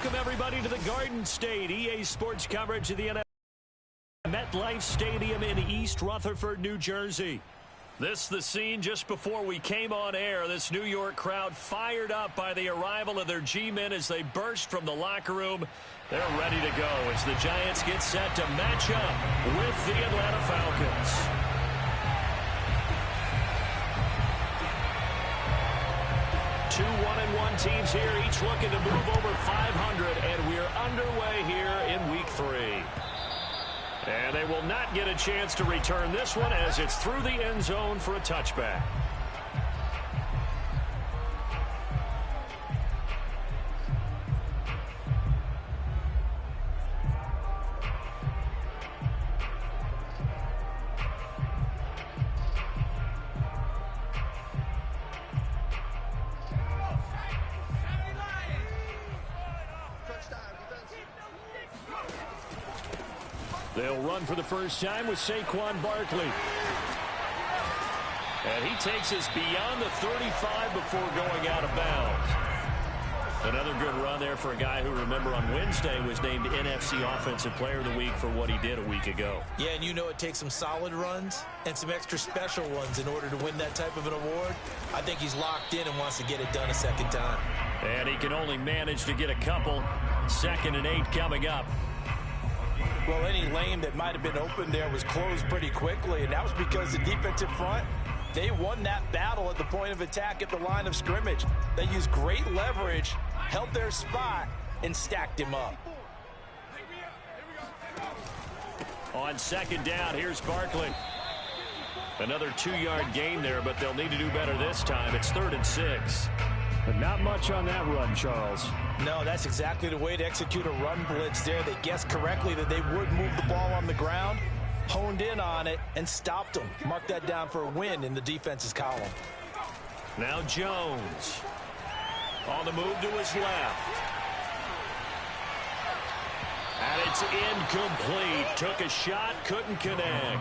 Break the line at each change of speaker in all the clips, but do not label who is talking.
Welcome, everybody, to the Garden State EA Sports coverage of the NFL. MetLife Stadium in East Rutherford, New Jersey. This the scene just before we came on air. This New York crowd fired up by the arrival of their G-men as they burst from the locker room. They're ready to go as the Giants get set to match up with the Atlanta Falcons. Two 1-1 teams here, each looking to move over 500, and we're underway here in Week 3. And they will not get a chance to return this one as it's through the end zone for a touchback. They'll run for the first time with Saquon Barkley. And he takes us beyond the 35 before going out of bounds. Another good run there for a guy who, remember, on Wednesday was named NFC Offensive Player of the Week for what he did a week ago.
Yeah, and you know it takes some solid runs and some extra special ones in order to win that type of an award. I think he's locked in and wants to get it done a second time.
And he can only manage to get a couple. 2nd and 8 coming up.
Well, any lane that might have been open there was closed pretty quickly, and that was because the defensive front, they won that battle at the point of attack at the line of scrimmage. They used great leverage, held their spot, and stacked him up.
On 2nd down, here's Barkley. Another 2-yard gain there, but they'll need to do better this time. It's 3rd and 6. But not much on that run, Charles.
No, that's exactly the way to execute a run blitz there. They guessed correctly that they would move the ball on the ground, honed in on it, and stopped them. Mark that down for a win in the defense's column.
Now Jones. On the move to his left. And it's incomplete. Took a shot, couldn't connect.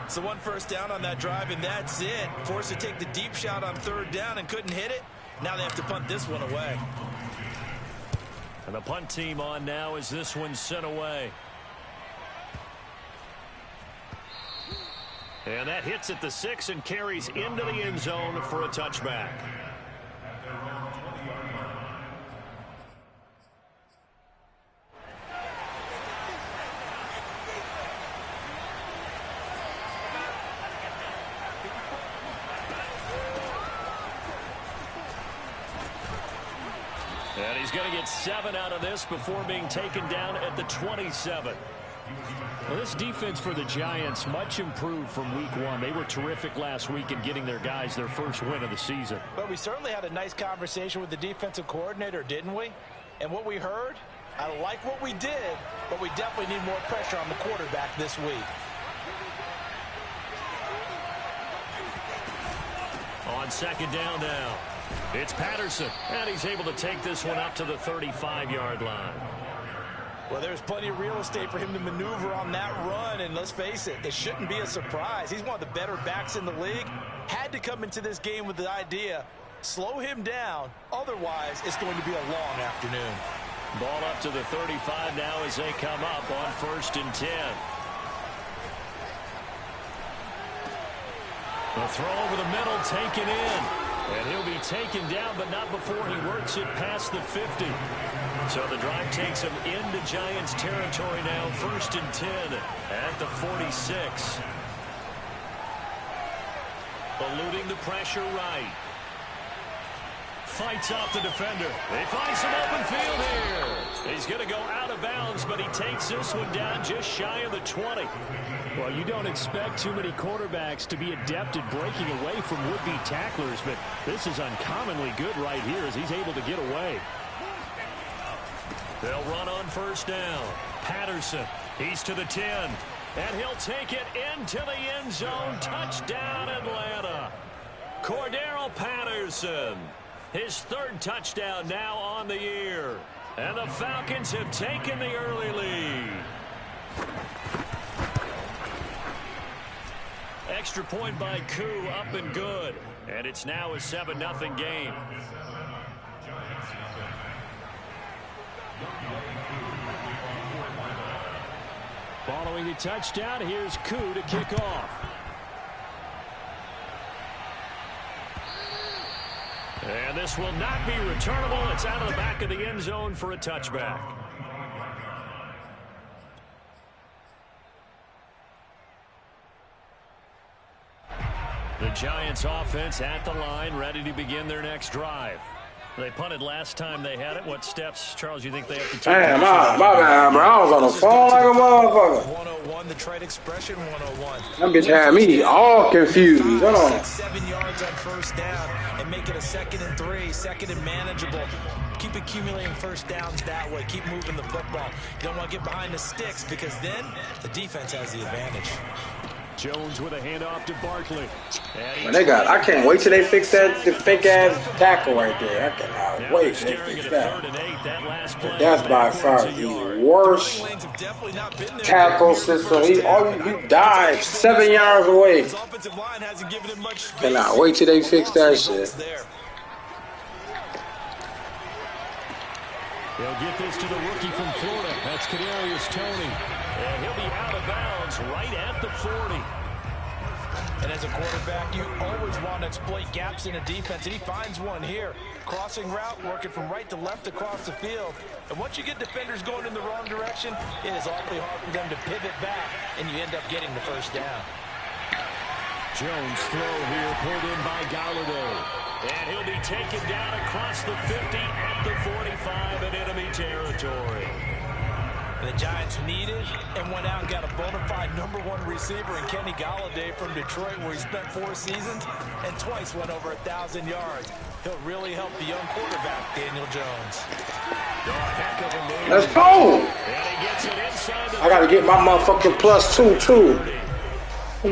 So 1 first down on that drive, and that's it. Forced to take the deep shot on 3rd down and couldn't hit it. Now they have to punt this one away.
And the punt team on now as this one's sent away. And that hits at the 6 and carries into the end zone for a touchback. And he's going to get 7 out of this before being taken down at the 27. Well, this defense for the Giants much improved from Week 1. They were terrific last week in getting their guys their first win of the season.
But we certainly had a nice conversation with the defensive coordinator, didn't we? And what we heard, I like what we did, but we definitely need more pressure on the quarterback this week.
On 2nd down now. It's Patterson, and he's able to take this one up to the 35-yard line.
Well, there's plenty of real estate for him to maneuver on that run, and let's face it, it shouldn't be a surprise. He's one of the better backs in the league. Had to come into this game with the idea, slow him down, otherwise it's going to be a long afternoon.
Ball up to the 35 now as they come up on 1st and 10. The throw over the middle, taken in. And he'll be taken down, but not before he works it past the 50. So the drive takes him into Giants territory now, 1st and 10 at the 46. Eluding the pressure right. Fights off the defender. They find some open field here. He's going to go out of bounds, but he takes this one down just shy of the 20. Well, you don't expect too many quarterbacks to be adept at breaking away from would-be tacklers, but this is uncommonly good right here as he's able to get away. They'll run on 1st down. Patterson, he's to the 10, and he'll take it into the end zone. Touchdown, Atlanta. Cordero Patterson, his 3rd touchdown now on the year. And the Falcons have taken the early lead. Extra point by Koo, up and good. And it's now a 7-0 game. Following the touchdown, here's Koo to kick off. And this will not be returnable. It's out of the back of the end zone for a touchback. The Giants offense at the line, ready to begin their next drive. They punted last time they had it. What steps, Charles, you think they have to take?
Damn, my bad, bro. I was on the phone like a motherfucker.
101, the trade expression 101.
That bitch had me all confused. Hold on.
6, 7 yards on first down and make it a 2nd and 3, 2nd and manageable. Keep accumulating first downs that way. Keep moving the football. You don't want to get behind the sticks because then the defense has the advantage.
Jones with a handoff to Barkley.
Man, I can't wait till they fix that fake ass tackle right there. I cannot wait till they fix that. That's by far the worst tackle system. He died 7 yards away. Cannot wait till they fix that shit.
They'll get this to the rookie from Florida. That's Kadarius Toney. And he'll be out of bounds right at the 40.
And as a quarterback, you always want to exploit gaps in a defense, and he finds one here. Crossing route, working from right to left across the field. And once you get defenders going in the wrong direction, it is awfully hard for them to pivot back, and you end up getting the first down.
Jones throw here pulled in by Galladay. And he'll be taken down across the 50 at the 45 in enemy territory.
And the Giants needed and went out and got a bona fide #1 receiver in Kenny Galladay from Detroit, where he spent 4 seasons and twice went over 1,000 yards. He'll really help the young quarterback, Daniel Jones.
Let's go! I got to get my motherfucking +2, too.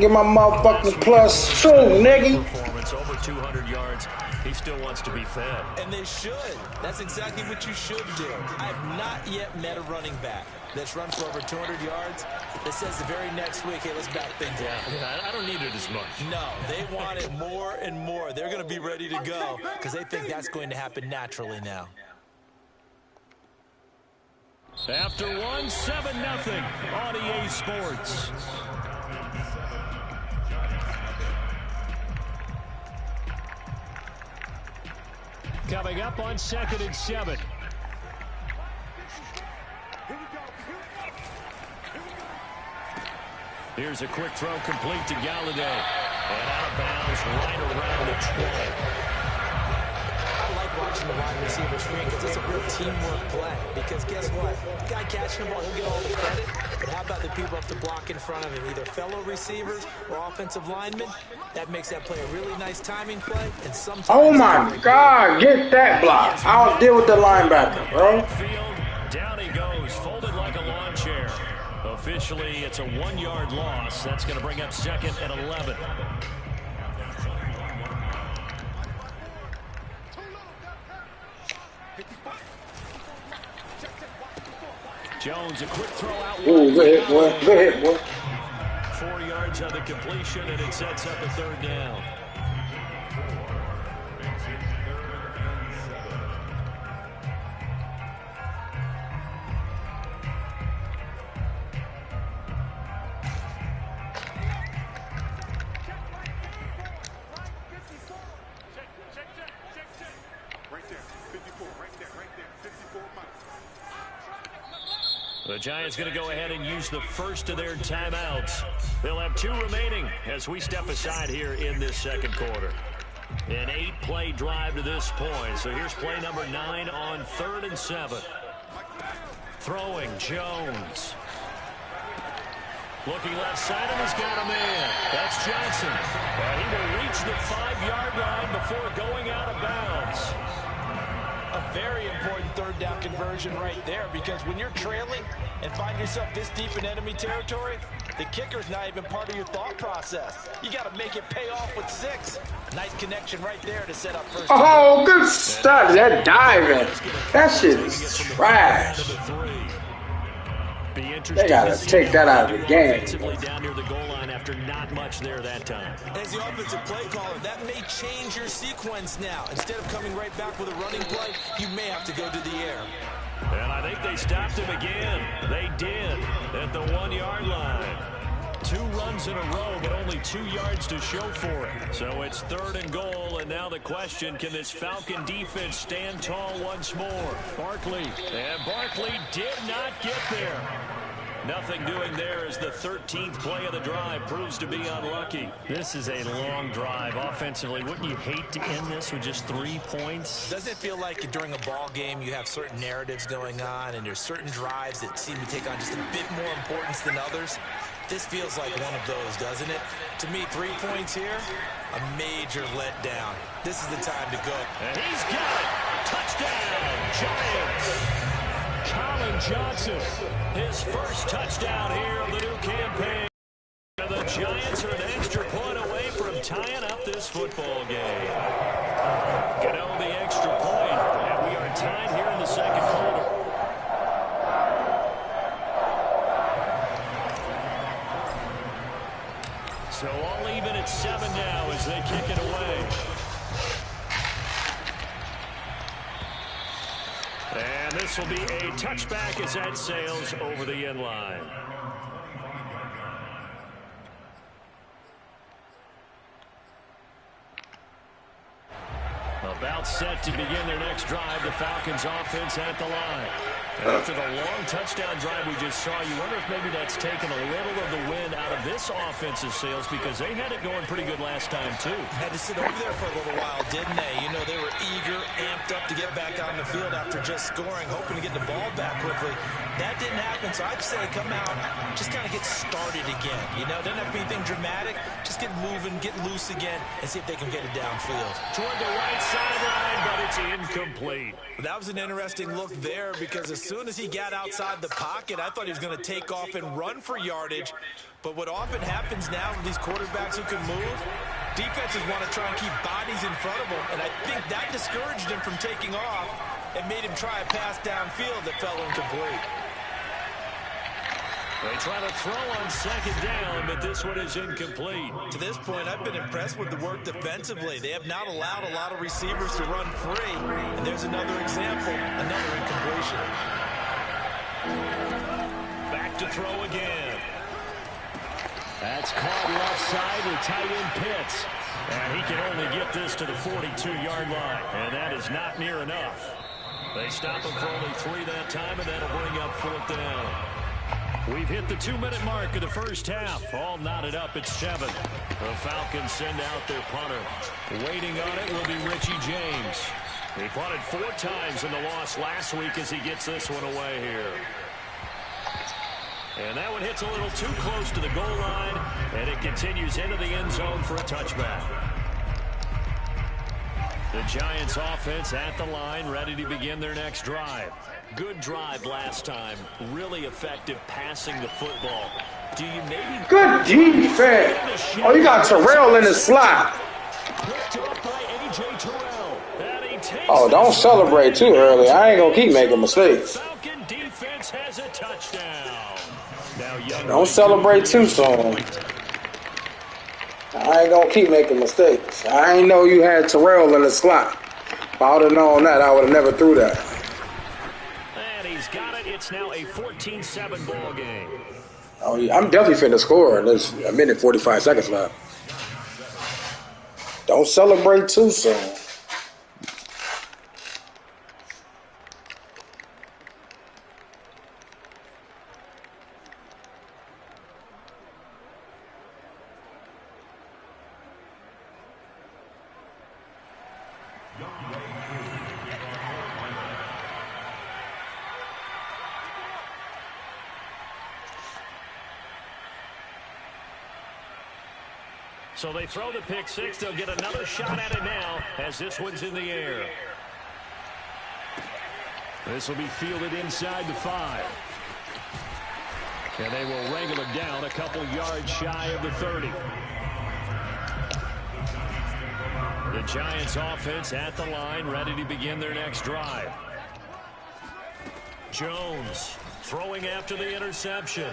Get my motherfucking +2, nigga.
Over 200 yards. He still wants to be fed.
And they should. That's exactly what you should do. I have not yet met a running back that's run for over 200 yards that says the very next week, hey, let's back things down.
Yeah, I don't need it as much.
No, they want it more and more. They're going to be ready to go because they think that's going to happen naturally now.
After one, 7-0 on EA Sports. Coming up on 2nd and 7. Here's a quick throw complete to Galladay. And out of bounds right around the 20.
I like watching the wide receiver screen because it's a real teamwork play. Because guess what? The guy catching the ball, he'll get all the credit. But how about the people up to block in front of him? Either fellow receivers or offensive linemen. That makes that play a really nice timing play. And sometimes...
Oh, my God. Get that block. I'll deal with the linebacker, bro.
Down he goes, folded like a lawn chair. Officially, it's a 1-yard loss. That's going to bring up 2nd and 11. Jones, a quick throw out.
Ooh, good hit, boy. Good hit, boy.
4 yards on the completion, and it sets up a 3rd down. The Giants going to go ahead and use the first of their timeouts. They'll have 2 remaining as we step aside here in this 2nd quarter. An 8-play drive to this point. So here's play number 9 on 3rd and 7. Throwing, Jones. Looking left side, and he's got a man. That's Johnson. And he will reach the 5-yard line before going out of bounds.
A very important 3rd down conversion right there, because when you're trailing and find yourself this deep in enemy territory, the kicker's not even part of your thought process. You got to make it pay off with 6. Nice connection right there to set up first.
Oh, good stuff. That diving. That shit is trash. They got to take that out of the game.
Down near the goal line after not much there that time.
As the offensive play caller, that may change your sequence now. Instead of coming right back with a running play, you may have to go to the air.
And I think they stopped him again. They did at the 1-yard line. 2 runs in a row, but only 2 yards to show for it. So it's 3rd and goal, and now the question, can this Falcon defense stand tall once more? Barkley, and Barkley did not get there. Nothing doing there as the 13th play of the drive proves to be unlucky. This is a long drive offensively. Wouldn't you hate to end this with just 3 points?
Doesn't it feel like during a ball game you have certain narratives going on and there's certain drives that seem to take on just a bit more importance than others? This feels like one of those, doesn't it? To me, 3 points here, a major letdown. This is the time to go.
And he's got it. Touchdown, Giants. Colin Johnson, his first touchdown here of the new campaign. And the Giants are an extra point away from tying up this football game. Get on the extra point, and we are tied here in the second quarter. So all even at 7 now as they kick it away. And this will be a touchback as that sails over the end line. About set to begin their next drive, the Falcons offense at the line. And after the long touchdown drive we just saw, you wonder if maybe that's taken a little of the wind out of this offensive sails because they had it going pretty good last time, too.
Had to sit over there for a little while, didn't they? You know, they were eager, amped up to get back on the field after just scoring, hoping to get the ball back quickly. That didn't happen, so I'd say come out, just kind of get started again. You know, doesn't have to be anything dramatic. Just get moving, get loose again, and see if they can get it downfield.
Toward the right sideline, but it's incomplete.
That was an interesting look there because as soon as he got outside the pocket, I thought he was going to take off and run for yardage. But what often happens now with these quarterbacks who can move, defenses want to try and keep bodies in front of them, and I think that discouraged him from taking off and made him try a pass downfield that fell incomplete.
They try to throw on second down, but this one is incomplete.
To this point, I've been impressed with the work defensively. They have not allowed a lot of receivers to run free. And there's another example, another incompletion.
Back to throw again. That's caught left side with tight end Pitts. And he can only get this to the 42-yard line. And that is not near enough. They stop him for only 3 that time, and that'll bring up 4th down. We've hit the 2-minute mark of the first half. All knotted up at 7. The Falcons send out their punter. Waiting on it will be Richie James. He punted 4 times in the loss last week as he gets this one away here. And that one hits a little too close to the goal line, and it continues into the end zone for a touchback. The Giants offense at the line, ready to begin their next drive. Good drive last time. Really effective passing the football. Do you maybe...
Good defense. Oh, you got Terrell in the slot. Oh, don't celebrate too early. I ain't going to keep making mistakes.
Falcon defense has a touchdown. Now,
don't celebrate too soon. I ain't going to keep making mistakes. I ain't know you had Terrell in the slot. If I would have known that, I would have never threw that.
And he's got it. It's now a 14-7 ball game.
Oh, yeah. I'm definitely finna score. There's a minute 45 seconds left. Don't celebrate too soon.
So they throw the pick six. They'll get another shot at it now as this one's in the air. This will be fielded inside the 5. And they will wrangle it down a couple yards shy of the 30. The Giants offense at the line, ready to begin their next drive. Jones throwing after the interception.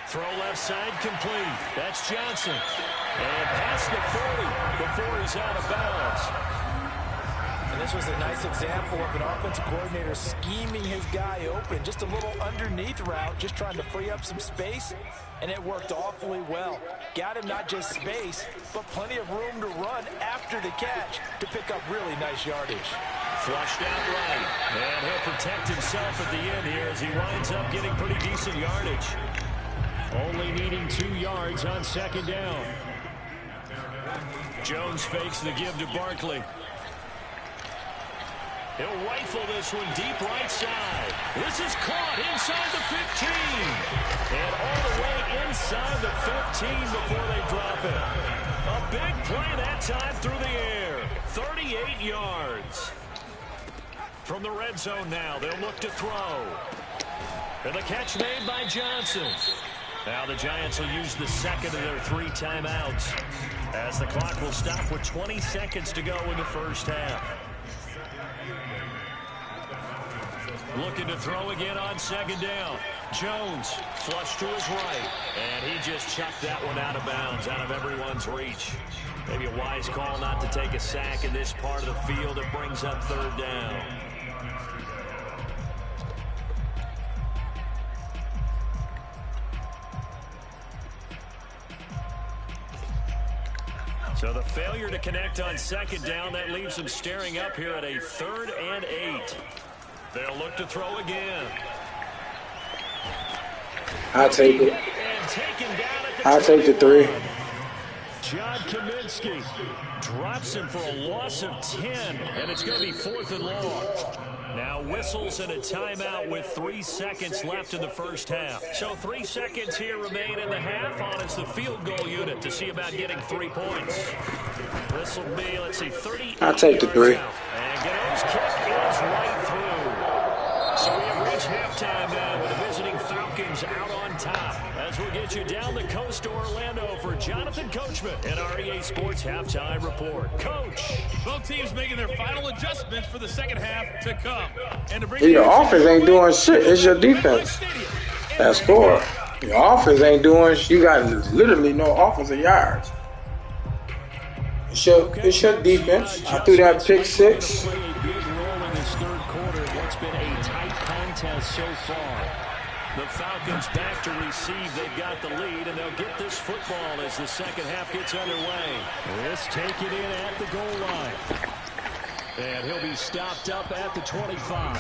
Throw left side complete. That's Johnson. And past the 40 before he's out of bounds.
And this was a nice example of an offensive coordinator scheming his guy open. Just a little underneath route, just trying to free up some space, and it worked awfully well. Got him not just space, but plenty of room to run after the catch to pick up really nice yardage.
Flushed out right, and he'll protect himself at the end here as he winds up getting pretty decent yardage. Only needing 2 yards on second down. Jones fakes the give to Barkley. He'll rifle this one deep right side. This is caught inside the 15. And all the way inside the 15 before they drop it. A big play that time through the air. 38 yards. From the red zone now, they'll look to throw. And the catch made by Johnson. Now the Giants will use the second of their 3 timeouts, as the clock will stop with 20 seconds to go in the first half. Looking to throw again on second down. Jones flush to his right, and he just chucked that one out of bounds, out of everyone's reach. Maybe a wise call not to take a sack in this part of the field. It brings up third down. So the failure to connect on second down, that leaves them staring up here at a 3rd and 8. They'll look to throw again.
I'll take it. I'll take the 3.
John Kaminsky drops him for a loss of 10, and it's going to be 4th and long. Now whistles and a timeout with 3 seconds left in the first half. So 3 seconds here remain in the half on as the field goal unit to see about getting 3 points. This will be, let's see, 30.
I'll take the 3.
And Gano's kick is right through. So we have reached halftime now with the visiting Falcons out on top. As we'll get you down the coast to Orlando for Jonathan Coachman and our EA Sports Halftime Report. Coach.
Both teams making their final adjustments for the second half to come. And to bring
your offense ain't doing shit. It's your defense that scored. Your offense ain't doing shit. You got literally no offensive yards. It's your defense. I threw that pick 6.
Play a big role in this third quarter in what's been a tight contest so far. The Falcons back to receive. They've got the lead, and they'll get this football as the second half gets underway. This take it in at the goal line. And he'll be stopped up at the 25.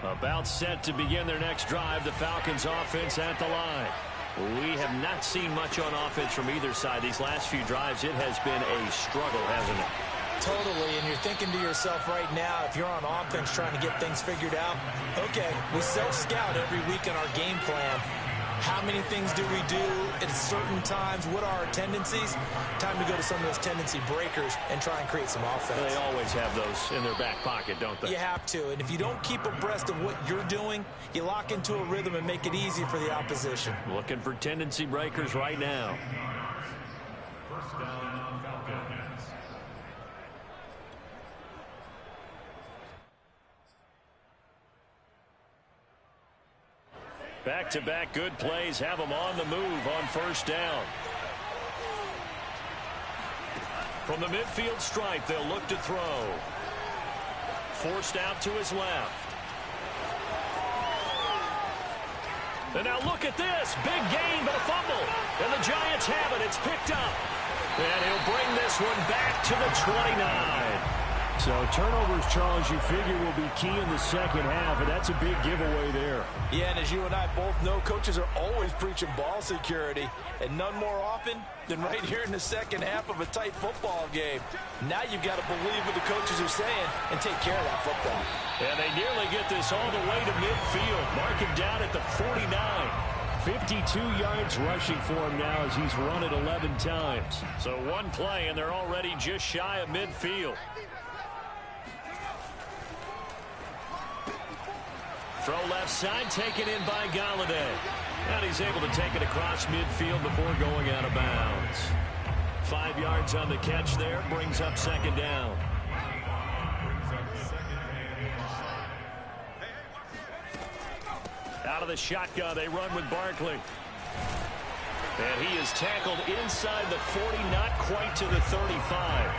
About set to begin their next drive, the Falcons offense at the line. We have not seen much on offense from either side. These last few drives, it has been a struggle, hasn't it?
Totally, and you're thinking to yourself right now, if you're on offense trying to get things figured out, okay, we self-scout every week in our game plan. How many things do we do at certain times? What are our tendencies? Time to go to some of those tendency breakers and try and create some offense.
They always have those in their back pocket, don't they?
You have to, and if you don't keep abreast of what you're doing, you lock into a rhythm and make it easy for the opposition.
Looking for tendency breakers right now. Back-to-back good plays have them on the move on first down. From the midfield stripe, they'll look to throw. Forced out to his left. And now look at this. Big gain, but a fumble. And the Giants have it. It's picked up. And he'll bring this one back to the 29. So turnovers, Charles, you figure will be key in the second half, and that's a big giveaway there.
Yeah, and as you and I both know, coaches are always preaching ball security, and none more often than right here in the second half of a tight football game. Now you've got to believe what the coaches are saying and take care of that football.
And they nearly get this all the way to midfield, marking down at the 49. 52 yards rushing for him now as he's run it 11 times. So one play, and they're already just shy of midfield. Throw left side, taken in by Galladay. And he's able to take it across midfield before going out of bounds. 5 yards on the catch there, brings up second down. Out of the shotgun, they run with Barkley. And he is tackled inside the 40, not quite to the 35.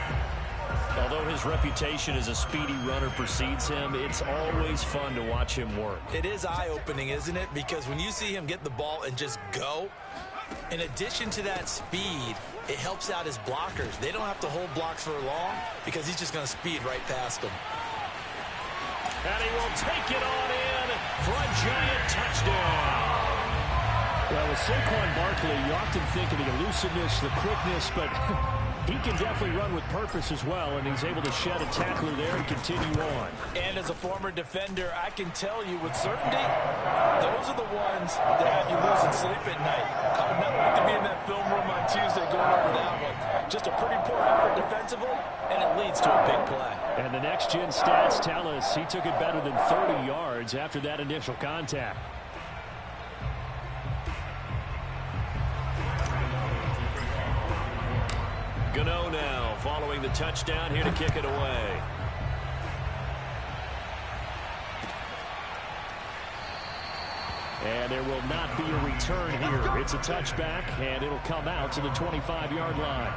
Although his reputation as a speedy runner precedes him, it's always fun to watch him work.
It is eye-opening, isn't it? Because when you see him get the ball and just go, in addition to that speed, it helps out his blockers. They don't have to hold blocks for long because he's just going to speed right past them.
And he will take it on in for a giant touchdown. Well, with Saquon Barkley, you often think of the elusiveness, the quickness, but he can definitely run with purpose as well, and he's able to shed a tackler there and continue on.
And as a former defender, I can tell you with certainty, those are the ones that have you losing sleep at night. I would not like to be in that film room on Tuesday going over that one. Just a pretty poor effort defensively, and it leads to a big play.
And the next-gen stats tell us he took it better than 30 yards after that initial contact. Gano now following the touchdown, here to kick it away. And there will not be a return here. It's a touchback, and it'll come out to the 25-yard line.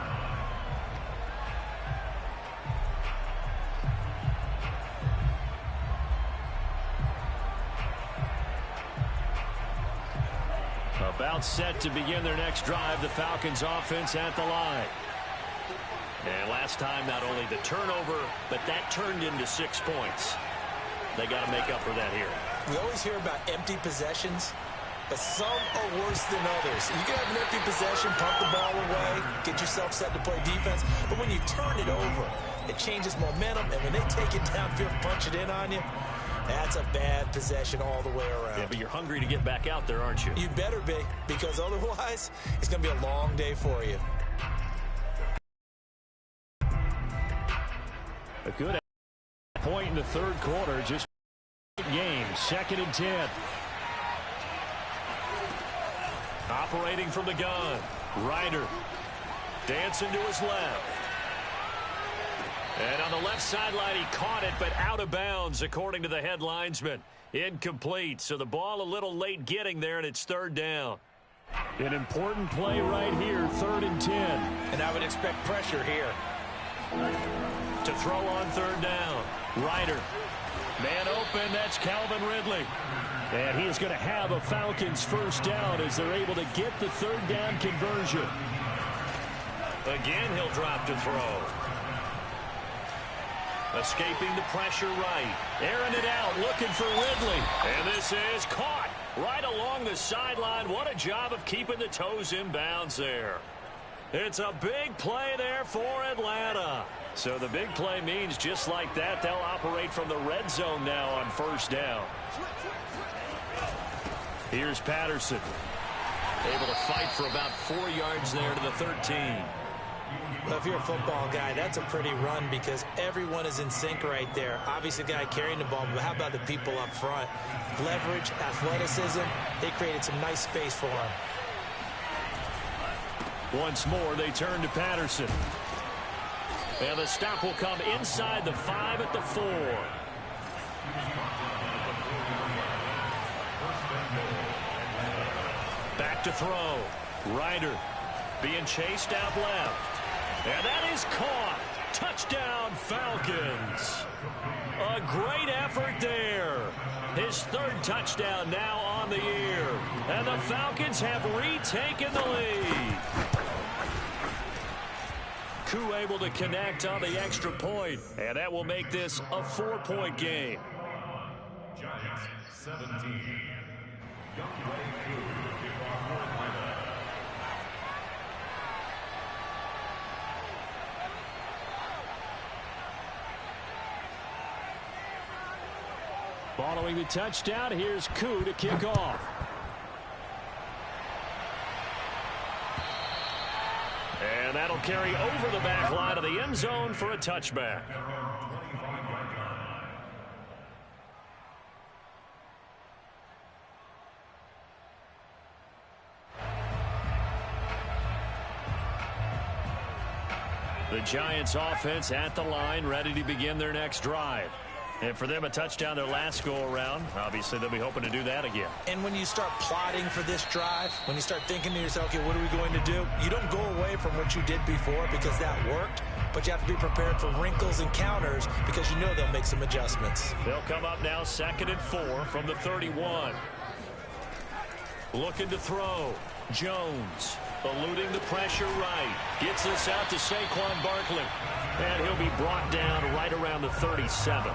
About set to begin their next drive, the Falcons offense at the line. And last time, not only the turnover, but that turned into 6 points. They got to make up for that here.
We always hear about empty possessions, but some are worse than others. You can have an empty possession, pump the ball away, get yourself set to play defense, but when you turn it over, it changes momentum, and when they take it downfield and punch it in on you, that's a bad possession all the way around.
Yeah, but you're hungry to get back out there, aren't you?
You better be, because otherwise, it's going to be a long day for you.
A good point in the third quarter, just game, 2nd and 10. Operating from the gun, Ryder dancing to his left. And on the left sideline, he caught it, but out of bounds, according to the head linesman. Incomplete, so the ball a little late getting there, and it's 3rd down. An important play right here, 3rd and 10.
And I would expect pressure here.
To throw on 3rd down, Ryder. Man open, that's Calvin Ridley. And he is going to have a Falcons 1st down as they're able to get the 3rd down conversion. Again, he'll drop to throw. Escaping the pressure right. Airing it out, looking for Ridley. And this is caught right along the sideline. What a job of keeping the toes in bounds there. It's a big play there for Atlanta. So the big play means just like that, they'll operate from the red zone now on 1st down. Here's Patterson. Able to fight for about 4 yards there to the 13.
Well, if you're a football guy, that's a pretty run because everyone is in sync right there. Obviously, the guy carrying the ball, but how about the people up front? Leverage, athleticism, they created some nice space for him.
Once more, they turn to Patterson. And the stop will come inside the 5 at the 4. Back to throw. Ryder being chased out left. And that is caught. Touchdown, Falcons. A great effort there. His 3rd touchdown now on the year. And the Falcons have retaken the lead. Koo able to connect on the extra point, and that will make this a 4-point game.
Giants 17.
Following the touchdown, here's Koo to kick off. And that'll carry over the back line of the end zone for a touchback. The Giants offense at the line, ready to begin their next drive. And for them, a touchdown their last go-around. Obviously, they'll be hoping to do that again.
And when you start plotting for this drive, when you start thinking to yourself, okay, what are we going to do? You don't go away from what you did before because that worked, but you have to be prepared for wrinkles and counters because you know they'll make some adjustments.
They'll come up now 2nd and 4 from the 31. Looking to throw. Jones eluding the pressure right. Gets this out to Saquon Barkley. And he'll be brought down right around the 37.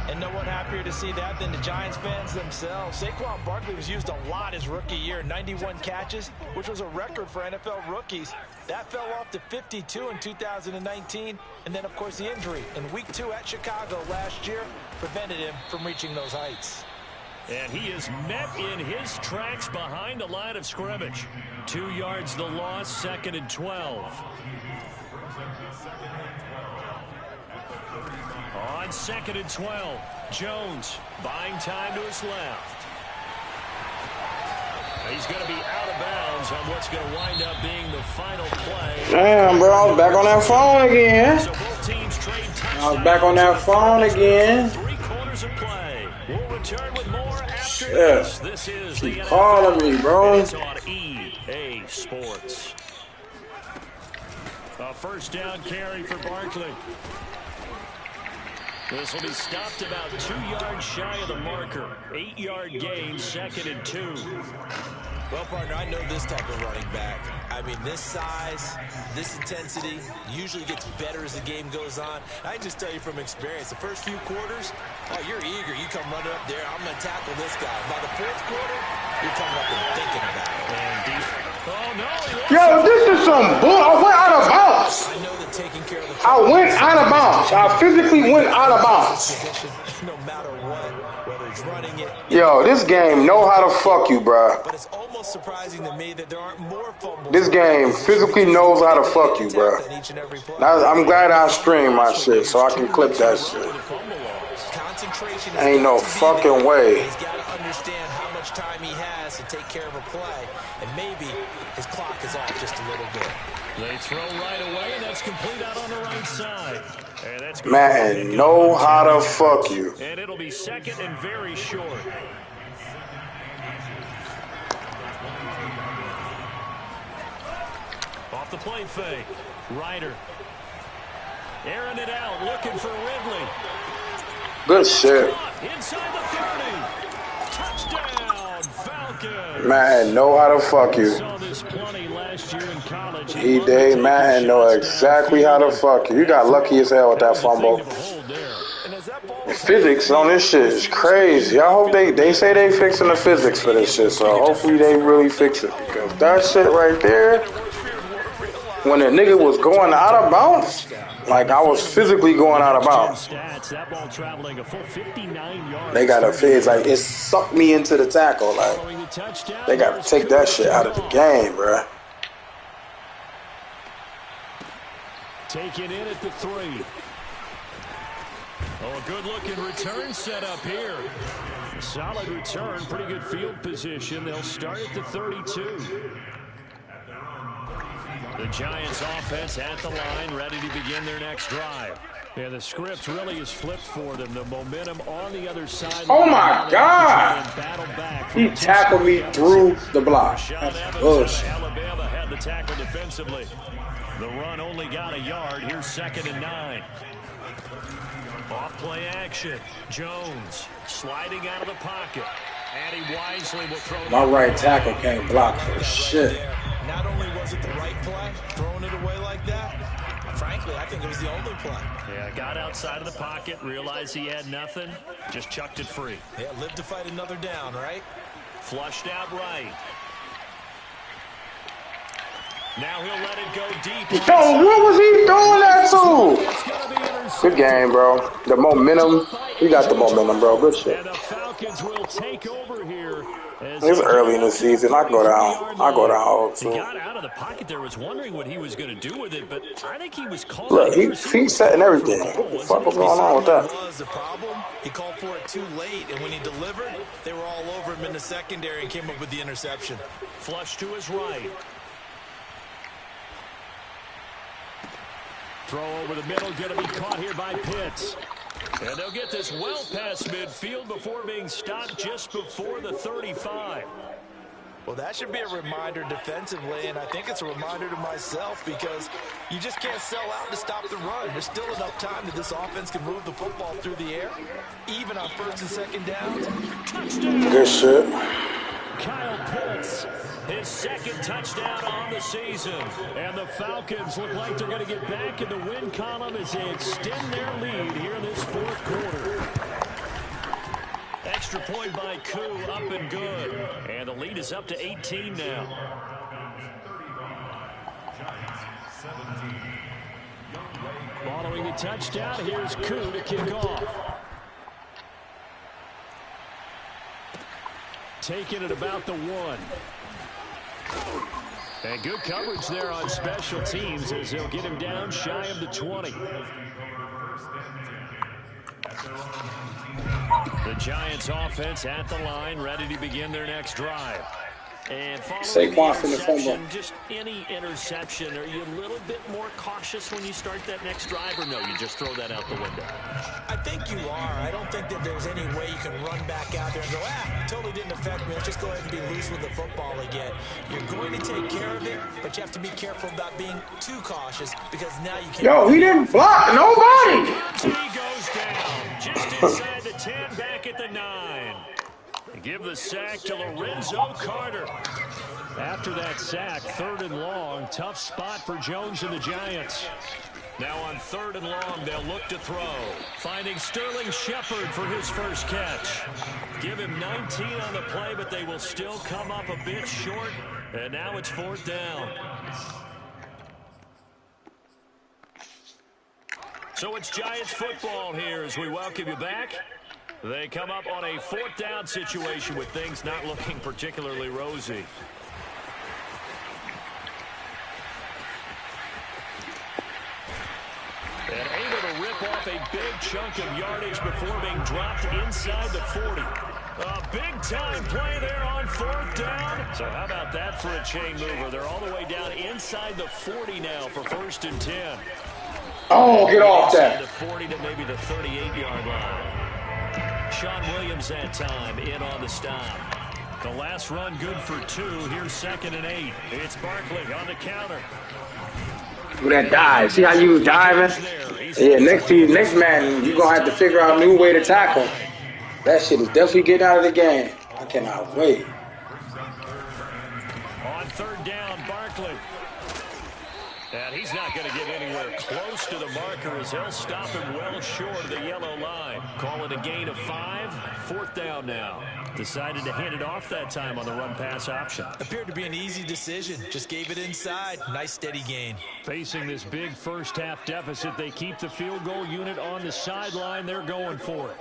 And no one happier to see that than the Giants fans themselves. Saquon Barkley was used a lot his rookie year, 91 catches, which was a record for NFL rookies. That fell off to 52 in 2019. And then, of course, the injury in Week 2 at Chicago last year prevented him from reaching those heights.
And he is met in his tracks behind the line of scrimmage. 2 yards the loss, 2nd and 12. On 2nd and 12, Jones buying time to his left. He's going to be out of bounds on what's going to wind up being the final play.
Damn, bro, I was back on that phone again.
So both teams trade touchdowns.
I was back on that phone again.
3 quarters of play. We'll return with more after
this.
This is the NFL.
Calling me, bro.
It's on EA Sports. A first down carry for Barkley. This will be stopped about 2 yards shy of the marker. 8-yard gain, 2nd and 2.
Well, partner, I know this type of running back. I mean, this size, this intensity usually gets better as the game goes on. I can just tell you from experience, the first few quarters, oh, you're eager. You come running up there, I'm going to tackle this guy. By the 4th quarter, you're coming up and thinking about it.
And deep. Oh, no.
Yo, this is some bull. I went out of bounds.
I know that taking care of the
I went out of bounds. I physically went out of bounds.
no matter what, whether it's running it.
Yo, this game know how to fuck you, bro.
But it's almost surprising to me that there aren't more fumbles.
This game physically knows how to fuck you, bro. I'm glad I stream my shit so I can clip that shit.
Concentration
Ain't no fucking way.
He's got to understand how much time he has to take care of a play, and maybe his clock is off just a little bit.
They throw right away, and that's complete out on the right side. And that's good.
Man, know how to fuck you.
And it'll be 2nd and very short. Off the play fake. Ryder. Airing it out, looking for Ridley.
Good shit.
Inside the 30. Touchdown, Falcons.
Man, know how to fuck you.
Saw this plenty last year in college.
E-Day, man, know exactly how to fuck you. You got lucky as hell with that fumble. The physics on this shit is crazy. I hope they say they fixing the physics for this shit, so hopefully they really fix it. Because that shit right there, when the nigga was going out of bounds, like I was physically going out of bounds. They got a phase, like it sucked me into the tackle. Like they got to take that shit out of the game, bruh.
Taken in at the 3. Oh, a good-looking return set up here. Solid return, pretty good field position. They'll start at the 32. The Giants offense at the line, ready to begin their next drive. And the script really is flipped for them. The momentum on the other side.
Oh, my God. He tackled me through the block. That's bullshit.
Alabama had the tackle defensively. The run only got a yard. Here's 2nd and 9. Off play action. Jones sliding out of the pocket. And he wisely will throw.
My right tackle can't block for shit.
Not only was it the right play, throwing it away like that, frankly, I think it was the only play.
Yeah, got outside of the pocket, realized he had nothing, just chucked it free.
Yeah, live to fight another down, right?
Flushed out right. Now he'll let it go deep.
Yo, what was he doing that to? Good game, bro. The momentum. We got the momentum, bro. Good shit.
And the Falcons will take over here.
It's early in the season. I go down. I go down hard too.
He got out of the pocket there, was wondering what he was going to do with it, but I think he was calling.
Look, he's setting everything. What the fuck was going on with that?
Was the problem? He called for it too late, and when he delivered, they were all over him in the secondary and came up with the interception.
Flush to his right. Throw over the middle, going to be caught here by Pitts. And they'll get this well past midfield before being stopped just before the 35.
Well, that should be a reminder defensively, and I think it's a reminder to myself because you just can't sell out to stop the run. There's still enough time that this offense can move the football through the air, even on first and second downs.
Touchdown!
Good shit.
Kyle Pitts, his second touchdown on the season. And the Falcons look like they're going to get back in the win column as they extend their lead here in this fourth quarter. Extra point by Koo, up and good. And the lead is up to 18 now. Following the touchdown, here's Koo to kick off. Taking it about the 1. And good coverage there on special teams as they'll get him down shy of the 20. The Giants offense at the line, ready to begin their next drive. And following the interception, just any interception, are you a little bit more cautious when you start that next drive, or no, you just throw that out the window?
I think you are. I don't think that there's any way you can run back out there and go, totally didn't affect me. Let's just go ahead and be loose with the football again. You're going to take care of it, but you have to be careful about being too cautious because now you can't.
Yo, he didn't block nobody.
He goes down just inside the 10, back at the 9. Give the sack to Lorenzo Carter. After that sack, 3rd and long. Tough spot for Jones and the Giants. Now on 3rd and long, they'll look to throw. Finding Sterling Shepard for his first catch. Give him 19 on the play, but they will still come up a bit short. And now it's 4th down. So it's Giants football here as we welcome you back. They come up on a 4th down situation with things not looking particularly rosy. And able to rip off a big chunk of yardage before being dropped inside the 40. A big-time play there on 4th down. So how about that for a chain mover? They're all the way down inside the 40 now for 1st and 10.
Oh, get off that.
The 40 to maybe the 38-yard line. Sean Williams that time in on the stop. The last run good for 2. Here's 2nd and 8. It's Barkley on the counter.
Look at that dive. See how you was diving? Yeah, next man, you're going to have to figure out a new way to tackle. That shit is definitely getting out of the game. I cannot wait.
On 3rd down, Barkley. And he's not going to get anywhere close to the marker as they'll stop him well short of the yellow line. Call it a gain of 5. 4th down now. Decided to hand it off that time on the run-pass option.
Appeared to be an easy decision. Just gave it inside. Nice steady gain.
Facing this big first-half deficit, they keep the field goal unit on the sideline. They're going for it.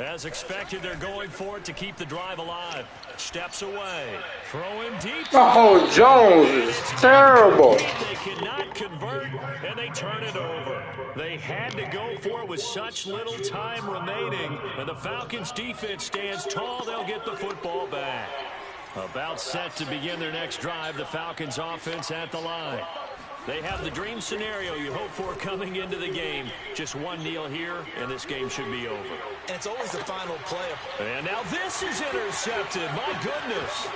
As expected, they're going for it to keep the drive alive. Steps away. Throwing deep.
Oh, Jones is terrible.
They cannot convert, and they turn it over. They had to go for it with such little time remaining, and the Falcons' defense stands tall. They'll get the football back. About set to begin their next drive, the Falcons' offense at the line. They have the dream scenario you hope for coming into the game. Just one kneel here, and this game should be over.
And it's always the final play.
And now this is intercepted. My goodness.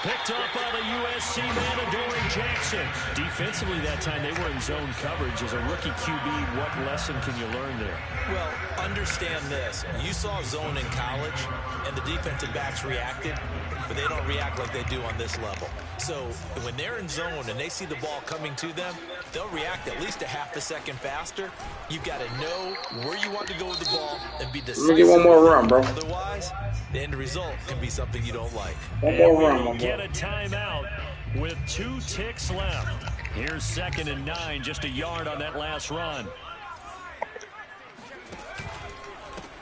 Picked up by the USC man, Adoree Jackson. Defensively that time, they were in zone coverage. As a rookie QB, what lesson can you learn there?
Well, understand this. You saw zone in college, and the defensive backs reacted, but they don't react like they do on this level. So when they're in zone and they see the ball coming to them, they'll react at least a half a second faster. You've got to know where you want to go with the ball and be decisive.
Let me get one more run, bro.
Otherwise, the end result can be something you don't like.
One more run, my boy.
Get a timeout with 2 ticks left. Here's 2nd and 9, just a yard on that last run.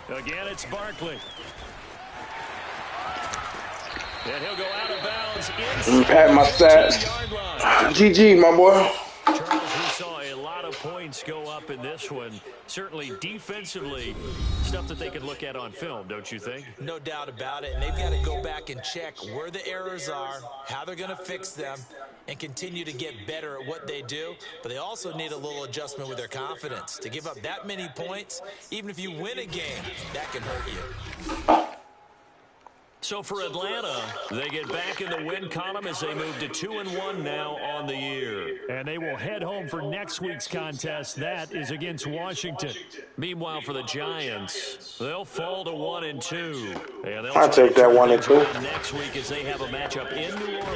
Again, it's Barkley. And he'll go out of bounds.
Pat my stats. GG, my boy.
Charles, we saw a lot of points go up in this one. Certainly defensively, stuff that they could look at on film, don't you think?
No doubt about it. And they've got to go back and check where the errors are, how they're going to fix them, and continue to get better at what they do. But they also need a little adjustment with their confidence. To give up that many points, even if you win a game, that can hurt you.
So for Atlanta, they get back in the win column as they move to 2-1 now on the year.
And they will head home for next week's contest. That is against Washington.
Meanwhile, for the Giants, they'll fall to 1-2. And
I'll take that 1-2.
next week as they have a matchup in New Orleans.